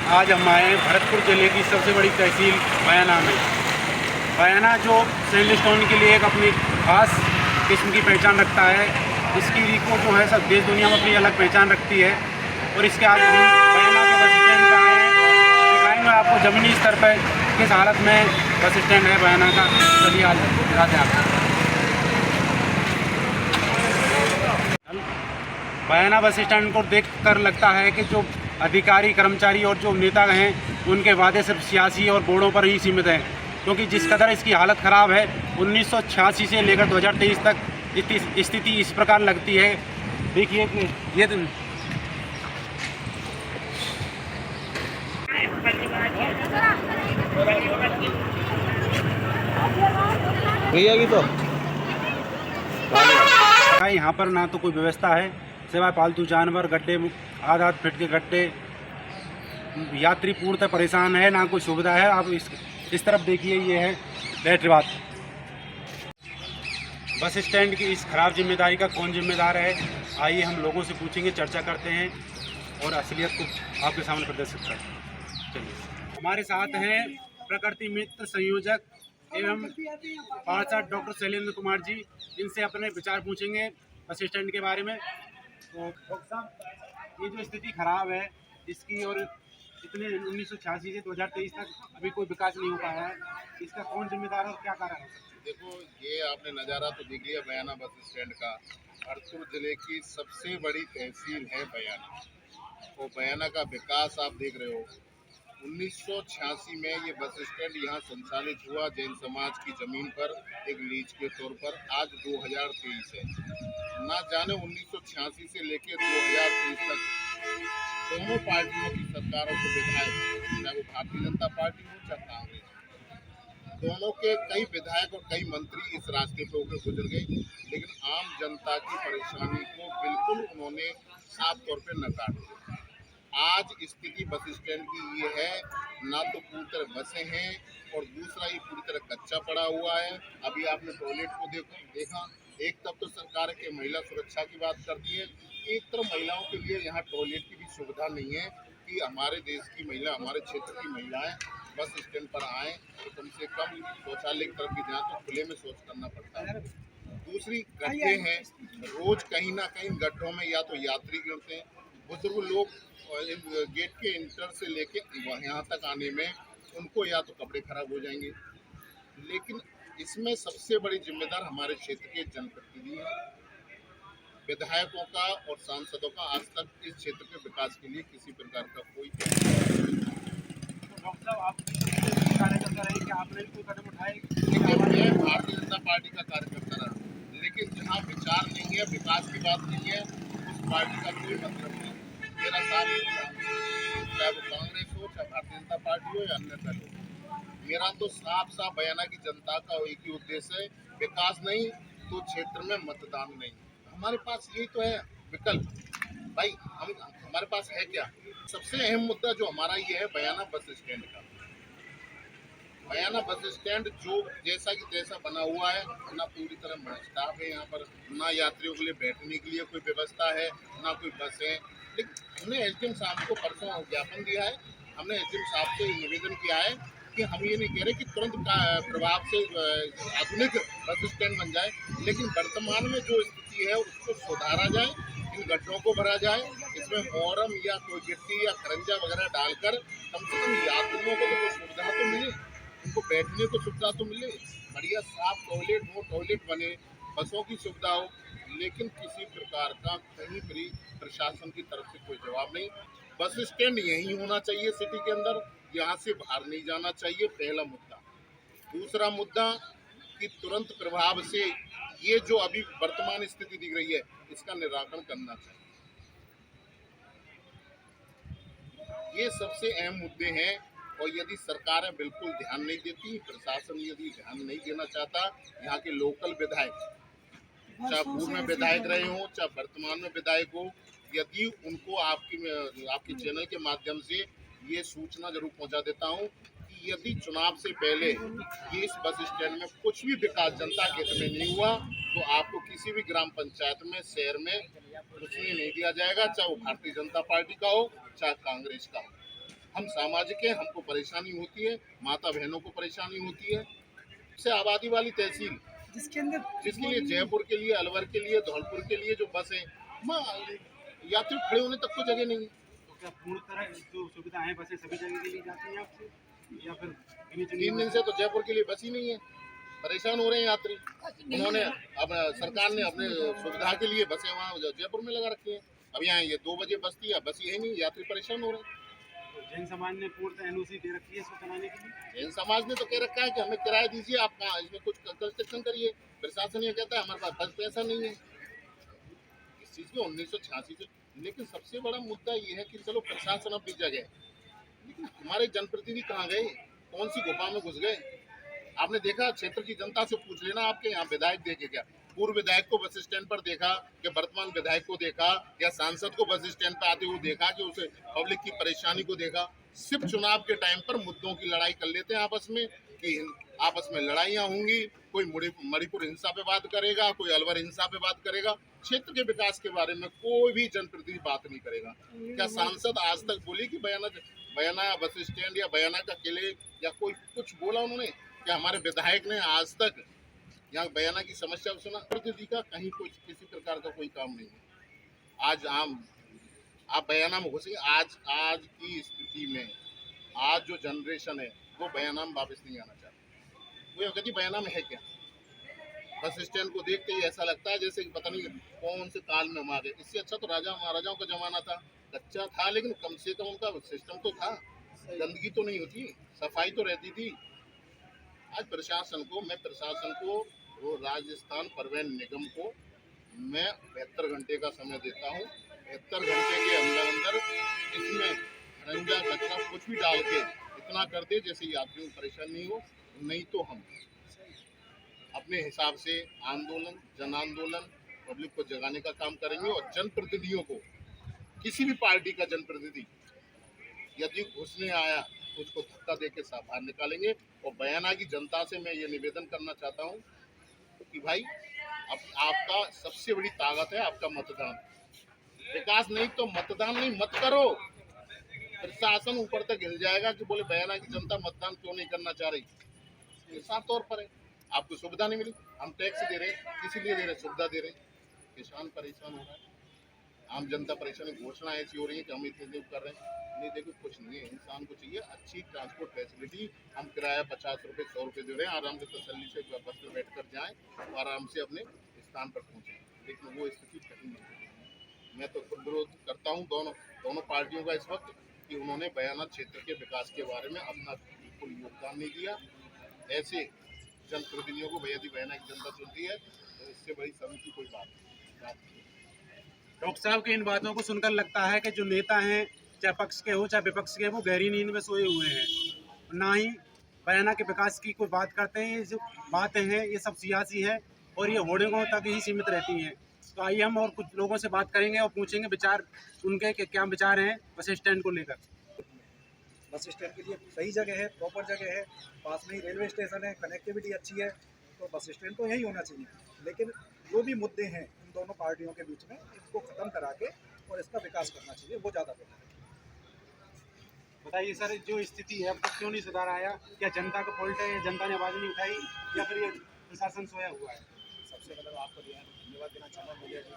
आज हम आए हैं भरतपुर ज़िले की सबसे बड़ी तहसील बयाना में। बयाना जो सैंडस्टोन के लिए एक अपनी खास किस्म की पहचान रखता है। इसकी रीको जो है सब देश दुनिया में अपनी अलग पहचान रखती है। और इसके आज हम बयाना के बस स्टैंड पर आए हैं। दिखाएंगे आपको ज़मीनी स्तर पर किस हालत में बस स्टैंड है बयाना का। चलिए आज दिखाते हैं आपको। बयाना बस स्टैंड को देखकर लगता है कि जो अधिकारी कर्मचारी और जो नेता हैं उनके वादे सिर्फ सियासी और बोर्डों पर ही सीमित हैं, क्योंकि जिस कदर इसकी हालत ख़राब है 1986 से लेकर 2023 तक स्थिति इस प्रकार लगती है। देखिए कि ये भैया की तो यहाँ पर ना तो कोई व्यवस्था है सिवाय पालतू जानवर, गड्ढे, आधा फीट के गड्ढे, यात्री पूर्णतः परेशान है, ना कोई सुविधा है। आप इस तरफ देखिए, ये है बैटरी बात। बस स्टैंड की इस खराब जिम्मेदारी का कौन जिम्मेदार है, आइए हम लोगों से पूछेंगे, चर्चा करते हैं और असलियत को आपके सामने प्रदर्शित करते हैं। चलिए, हमारे साथ हैं प्रकृति मित्र संयोजक एवं पार्षद डॉक्टर शैलेंद्र कुमार जी। इनसे अपने विचार पूछेंगे बस स्टैंड के बारे में। तो डॉक्टर साहब, ये जो स्थिति खराब है इसकी, और इतने 1986 से 2023 तक अभी कोई विकास नहीं हो पाया है, इसका कौन जिम्मेदार है और क्या कारण है? देखो, ये आपने नज़ारा तो देख लिया बयाना बस स्टैंड का। भरतपुर जिले की सबसे बड़ी तहसील है बयाना। तो बयाना का विकास आप देख रहे हो। 1986 में ये बस स्टैंड यहाँ संचालित हुआ जैन समाज की ज़मीन पर एक लीज के तौर पर। आज 2023 है, ना जाने 1986 से लेकर 2023 तक दोनों पार्टियों की सरकारों के विधायक, चाहे वो भारतीय जनता पार्टी हो चाहे कांग्रेस, दोनों के कई विधायक और कई मंत्री इस रास्ते पे होकर गुजर गए, लेकिन आम जनता की परेशानी को बिल्कुल उन्होंने साफ तौर पे नकार दिया। आज स्थिति बस स्टैंड की ये है, ना तो पूरी तरह बसें हैं और दूसरा ये पूरी तरह कच्चा पड़ा हुआ है। अभी आपने टॉयलेट को देखा, एक तरफ तो सरकार के महिला सुरक्षा की बात करती है, एक तरफ महिलाओं के लिए यहाँ टॉयलेट की भी सुविधा नहीं है कि हमारे देश की महिला, हमारे क्षेत्र की महिलाएं बस स्टैंड पर आएँ तो कम से कम शौचालय की तरफ भी जाएँ तो खुले में शौच करना पड़ता है। दूसरी गड्ढे हैं, रोज कहीं ना कहीं गड्ढों में या तो यात्री गिरते हैं, बुजुर्ग लोग गेट के इंटर से लेके यहाँ तक आने में उनको या तो कपड़े खराब हो जाएंगे। लेकिन इसमें सबसे बड़ी जिम्मेदार हमारे क्षेत्र के जनप्रतिनिधि हैं। विधायकों का और सांसदों का आज तक इस क्षेत्र के विकास के लिए किसी प्रकार का कोई डॉक्टर साहब, आप कार्यकर्ता रहे कि आपने भी कोई कदम उठाए? मैं भारतीय जनता पार्टी का कार्यकर्ता रहा, लेकिन जहाँ विचार नहीं है, विकास की बात नहीं है, उस पार्टी का कोई मतलब नहीं। मेरा साथ चाहे वो कांग्रेस हो, चाहे भारतीय जनता पार्टी हो या अन्य दल हो, मेरा तो साफ साफ बयाना की जनता का एक ही उद्देश्य है, विकास नहीं तो क्षेत्र में मतदान नहीं। हमारे पास यही तो है विकल्प भाई। हमारे पास है क्या? सबसे अहम मुद्दा जो हमारा ये है बयाना बस स्टैंड का। बयाना बस स्टैंड जो जैसा कि तैसा बना हुआ है, ना पूरी तरह स्टाफ है यहाँ पर, ना यात्रियों के लिए बैठने के लिए कोई व्यवस्था है, ना कोई बस है। लेकिन हमने एसडीएम साहब को परसों ज्ञापन दिया है, हमने एसडीएम साहब से निवेदन किया है कि हम ये नहीं कह रहे कि तुरंत प्रभाव से आधुनिक बस स्टैंड बन जाए, लेकिन वर्तमान में जो स्थिति है उसको सुधारा जाए, इन गड्ढों को भरा जाए, इसमें मोरम या कोई गिट्टी या खरंजा वगैरह डालकर कम से कम यात्रियों को तो सुविधा तो मिले, उनको बैठने को सुविधा तो मिले, बढ़िया साफ टॉयलेट हो, टॉयलेट बने, बसों की सुविधा हो। लेकिन किसी प्रकार का कहीं भी प्रशासन की तरफ से कोई जवाब नहीं। बस स्टैंड यही होना चाहिए सिटी के अंदर, यहाँ से बाहर नहीं जाना चाहिए, पहला मुद्दा। दूसरा मुद्दा कि तुरंत प्रभाव से ये जो अभी वर्तमान स्थिति दिख रही है इसका निराकरण करना चाहिए। ये सबसे अहम मुद्दे हैं, और यदि सरकारें बिल्कुल ध्यान नहीं देती, प्रशासन यदि ध्यान नहीं देना चाहता, यहाँ के लोकल विधायक चाहे पूर्व में विधायक रहे हो चाहे वर्तमान में विधायक हो, यदि उनको आपके चैनल के माध्यम से ये सूचना जरूर पहुंचा देता हूं कि यदि चुनाव से पहले ये इस बस स्टैंड में कुछ भी विकास जनता के हित में नहीं हुआ तो आपको किसी भी ग्राम पंचायत में, शहर में कुछ नहीं दिया जाएगा, चाहे वो भारतीय जनता पार्टी का हो चाहे कांग्रेस का हो। हम सामाजिक हैं, हमको परेशानी होती है, माता बहनों को परेशानी होती है। से आबादी वाली तहसील जिसके अंदर जिसके लिए जयपुर के लिए, अलवर के लिए, धौलपुर के लिए जो बस है, यात्री खड़े होने तक को जगह नहीं है। तो क्या पूर्ण तरह जो सुविधाएं बसें सभी जगह के लिए जाती हैं आपसे, या फिर गिनी चुनी 3 दिन से तो जयपुर के लिए बस ही नहीं है, परेशान हो रहे हैं यात्री। उन्होंने अब सरकार ने अपने सुविधा के लिए बसें वहाँ जयपुर में लगा रखी है। अब यहाँ ये 2 बजे बस थी, अब बस यही नहीं, यात्री परेशान हो रहे हैं। तो जैन समाज ने पूर्णतः एनओसी दे रखी है इसको चलाने के लिए? जैन समाज ने तो कह रखा है कि हमें किराया दीजिए, आप कहाँ इसमें कुछ कंस्ट्रक्शन करिए। प्रशासन ये कहता है हमारे पास बस पैसा नहीं है। इस चीज़ को 1986 से, लेकिन सबसे बड़ा मुद्दा ये है कि चलो प्रशासन अब भी जगह, लेकिन हमारे जनप्रतिनिधि कहाँ गए, कौन सी गुफा में घुस गए? आपने देखा, क्षेत्र की जनता से पूछ लेना, आपके यहाँ विधायक देखे क्या? पूर्व विधायक को बस स्टैंड पर देखा कि वर्तमान विधायक को देखा, या सांसद को बस स्टैंड पर आते हुए देखा कि उसे पब्लिक की परेशानी को देखा? सिर्फ चुनाव के टाइम पर मुद्दों की लड़ाई कर लेते हैं आपस में, कि आपस में लड़ाइयाँ होंगी, कोई मणिपुर हिंसा पे बात करेगा, कोई अलवर हिंसा पे बात करेगा, क्षेत्र के विकास के बारे में कोई भी जनप्रतिनिधि बात नहीं करेगा। क्या सांसद आज तक बोली कि बयाना बस स्टैंड या बयाना का किले या कोई कुछ बोला उन्होंने? क्या हमारे विधायक ने आज तक यहाँ बयाना की समस्या को सुना? प्रतिनिधि का कहीं कोई किसी प्रकार का कोई काम नहीं है। आज आप बयाना में घुसे, आज की स्थिति में आज जो जनरेशन है वो बयाना में वापस नहीं आना चाहती। वो कहती बयाना में है क्या? बस स्टैंड को देखते ही ऐसा लगता है जैसे कि पता नहीं कौन से काल में हम आ गए। इससे अच्छा तो राजा महाराजाओं का जमाना था, कच्चा था लेकिन कम से कम उनका सिस्टम तो था, गंदगी तो नहीं होती, सफाई तो रहती थी। आज प्रशासन को वो राजस्थान परिवहन निगम को मैं 72 घंटे का समय देता हूँ। 72 घंटे के अंदर इसमें रंजा कचरा कुछ भी डाल के इतना कर दे जैसे यात्रियों को परेशानी नहीं हो, नहीं तो हम अपने हिसाब से आंदोलन, जन आंदोलन, पब्लिक को जगाने का काम करेंगे। और जनप्रतिनिधियों को, किसी भी पार्टी का जनप्रतिनिधि यदि घुसने आया तो उसको धक्का देके बाहर निकालेंगे। और बयाना की जनता से मैं ये निवेदन करना चाहता हूँ कि भाई, अब आपका सबसे बड़ी ताकत है आपका मतदान। विकास नहीं तो मतदान नहीं मत करो। प्रशासन ऊपर तक हिल जाएगा कि बोले बयाना की जनता मतदान क्यों नहीं करना चाह रही। ये साफ तौर पर है, आपको सुविधा नहीं मिली, हम टैक्स दे रहे हैं, किसी लिए दे रहे हैं? सुविधा दे रहे हैं। किसान परेशान हो रहा है, आम जनता परेशानी, घोषणा ऐसी हो रही है कि हम इतने दिन कर रहे हैं। नहीं, देखो कुछ नहीं है, इंसान को चाहिए अच्छी ट्रांसपोर्ट फैसिलिटी। हम किराया 50 रुपये 100 रुपये दे रहे हैं, आराम से तसल्ली से बस में बैठ कर जाएँ और आराम से अपने स्थान पर पहुँचें, लेकिन वो स्थिति कहीं नहीं है। मैं तो खुद विरोध करता हूँ दोनों पार्टियों का इस वक्त कि उन्होंने बयाना क्षेत्र के विकास के बारे में अपना बिल्कुल योगदान नहीं दिया। ऐसे जनप्रतिनिधियों को यदि बयाना की जनता चुनती है तो इससे बड़ी शर्म की कोई बात नहीं। डॉक्टर साहब की इन बातों को सुनकर लगता है कि जो नेता हैं, चाहे पक्ष के हो चाहे विपक्ष के, वो गहरी नींद में सोए हुए हैं, ना ही बयाना के विकास की कोई बात करते हैं। ये जो बातें हैं ये सब सियासी है और ये होर्डिंगों तक ही सीमित रहती हैं। तो आइए हम और कुछ लोगों से बात करेंगे और पूछेंगे विचार उनके कि क्या विचार हैं बस स्टैंड को लेकर। बस स्टैंड के लिए सही जगह है, प्रॉपर जगह है, पास में ही रेलवे स्टेशन है, कनेक्टिविटी अच्छी है, तो बस स्टैंड तो यही होना चाहिए। लेकिन जो भी मुद्दे हैं इन दोनों पार्टियों के बीच में, इसको ख़त्म करा के और इसका विकास करना चाहिए, वो ज़्यादा बेहतर है। बताइए सर, जो स्थिति है अब तक क्यों नहीं सुधार आया? क्या जनता का फॉल्ट है, जनता ने आवाज़ नहीं उठाई, या फिर ये प्रशासन सोया हुआ है? सबसे पहले तो आपको धन्यवाद देना चाहूँगा मीडिया जी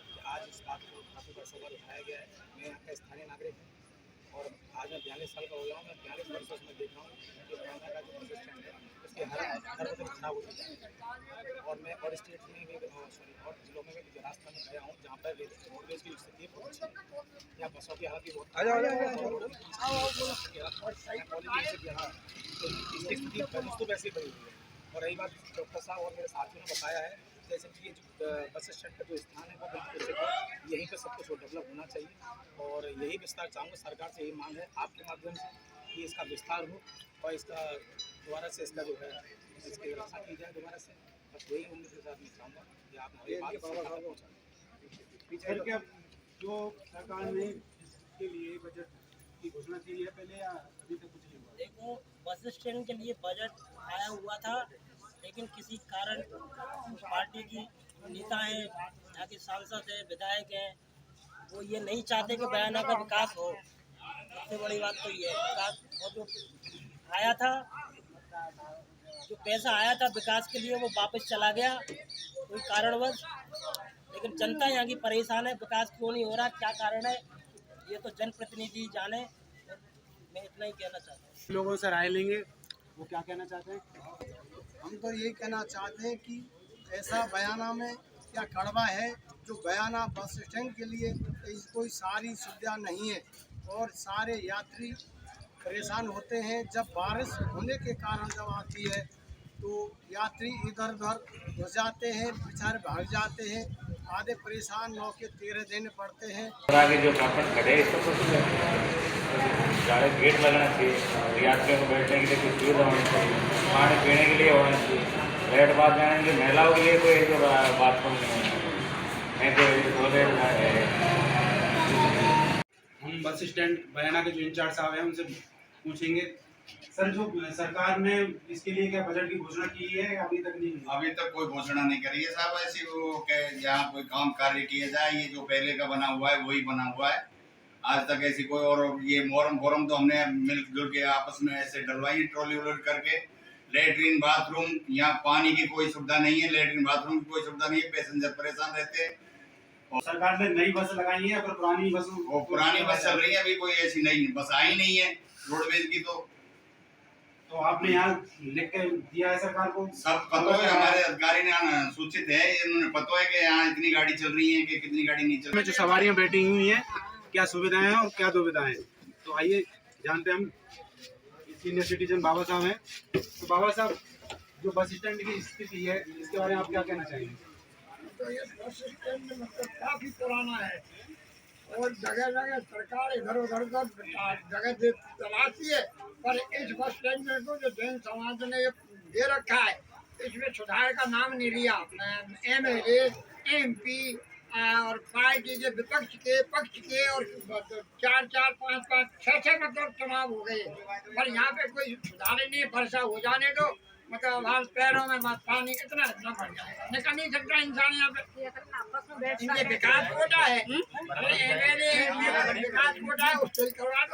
कि आज इस बात को काफ़ी वर्षों बाद उठाया गया है। मैं यहाँ का स्थानीय नागरिक हूँ और आज मैं 42 साल का हो गया हूँ। मैं 42 वर्षों से मैं देख रहा हूँ कि बयाना का जो बस स्टैंड है उसके हर बदल खराब हो चुका है। और मैं और स्टेट में भी और जिलों में भी राजस्थान में गया हूँ जहाँ पर रोडवेज की स्थिति बहुत अच्छी है। यहाँ बसों की हालत भी बहुत तो वैसे बनी हुई है। और रही बात डॉक्टर साहब और मेरे साथियों ने बताया है, जैसे कि ये जो बस स्टैंड का जो स्थान है वो बिल्कुल यहीं पर सब कुछ डेवलप होना चाहिए। और यही विस्तार चाहूँगा, सरकार से यही मांग है आपके माध्यम से कि इसका विस्तार हो और इसका दोबारा से इसका जो है इसकी व्यवस्था की जाए दोबारा से। बस यही उम्मीद के साथ मैं चाहूँगा कि आप हमारी बात पहुँचाएं। फिर क्या जो सरकार ने इसके लिए बजट की घोषणा की है पहले, या अभी तक कुछ नहीं हुआ? देखो, बस स्टैंड के लिए बजट आया हुआ था, लेकिन किसी कारण पार्टी की नेता हैं, यहाँ के सांसद हैं, विधायक हैं, वो ये नहीं चाहते कि बयाना का विकास हो। सबसे बड़ी बात तो ये है विकास, और जो आया था, जो पैसा आया था विकास के लिए वो वापस चला गया कोई कारणवश। लेकिन जनता यहाँ की परेशान है, विकास क्यों नहीं हो रहा, क्या कारण है, ये तो जनप्रतिनिधि जाने। मैं इतना ही कहना चाहता हूँ। लोगों से राय लेंगे, वो क्या कहना चाहते हैं। हम तो यही कहना चाहते हैं कि ऐसा बयाना में क्या कड़वा है, जो बयाना बस स्टैंड के लिए कोई सारी सुविधा नहीं है और सारे यात्री परेशान होते हैं। जब बारिश होने के कारण जब आती है तो यात्री इधर उधर घुस जाते हैं, बेचारे भाग जाते हैं, आधे परेशान नौके 13 देने पड़ते हैं। आगे जो कापड़ खड़े हैं इसको कुछ ज़्यादा गेट लगना चाहिए, यात्रियों को बैठने के लिए कुछ सुविधा होनी चाहिए, खाने पीने के लिए होना चाहिए। लाइट बात जाने के महिलाओं के लिए कोई जो बाथरूम नहीं है, टॉयलेट है। हम बस स्टैंड बयाना के जो इंचार्ज साहब हैं उनसे पूछेंगे, सर जो सरकार ने इसके लिए क्या बजट की घोषणा की है या अभी तक नहीं हुई? अभी तक कोई घोषणा नहीं करी है साहब। ऐसी वो यहाँ कोई काम कार्य किया जाए, ये जो पहले का बना हुआ है वही बना हुआ है। आज तक ऐसी कोई, और ये मोरम फोरम तो हमने मिलजुल के आपस में ऐसे डलवाई ट्रॉली व्रॉली करके। लेटरिन बाथरूम, यहाँ पानी की कोई सुविधा नहीं है, लेटरिन बाथरूम की कोई सुविधा नहीं है, पैसेंजर परेशान रहते हैं। और सरकार ने नई बस लगाई है, पर पुरानी बस, वो पुरानी बस चल रही है, अभी कोई ऐसी नई बस आई नहीं है रोडवेज की। तो आपने यहाँ लिख के दिया है सरकार को? सब पता है, हमारे अधिकारी ने सूचित है, इन्होंने पता है कि यहाँ इतनी गाड़ी चल रही है कि कितनी गाड़ी नहीं चल रही है। जो सवारियाँ बैठी हुई हैं, क्या सुविधाएं हैं और क्या दुविधाएं हैं, तो आइए जानते हैं। हम सीनियर सिटीजन बाबा साहब हैं। तो बाबा साहब, जो बस स्टैंड की स्थिति है इसके बारे में आप क्या कहना चाहेंगे? तो ये बस स्टैंड मतलब काफी पुराना है और जगह जगह सरकार इधर उधर का जगह तलाशती है, पर इस बस स्टैंड में को जो जैन समाज ने ये दे रखा है, इसमें सुधार का नाम नहीं लिया। MLA, MP और पार्टी के विपक्ष के, पक्ष के, और 4, 5, 6 मतलब चुनाव हो गए, पर यहाँ पे कोई सुधार ही नहीं। वर्षा हो जाने दो, मतलब हाल पैरों में पानी इतना भर जाएगा, निकल नहीं सकता इंसान यहाँ पे। इनके विकास कोटा है, MLA विकास कोटा है, उसको करवा दो।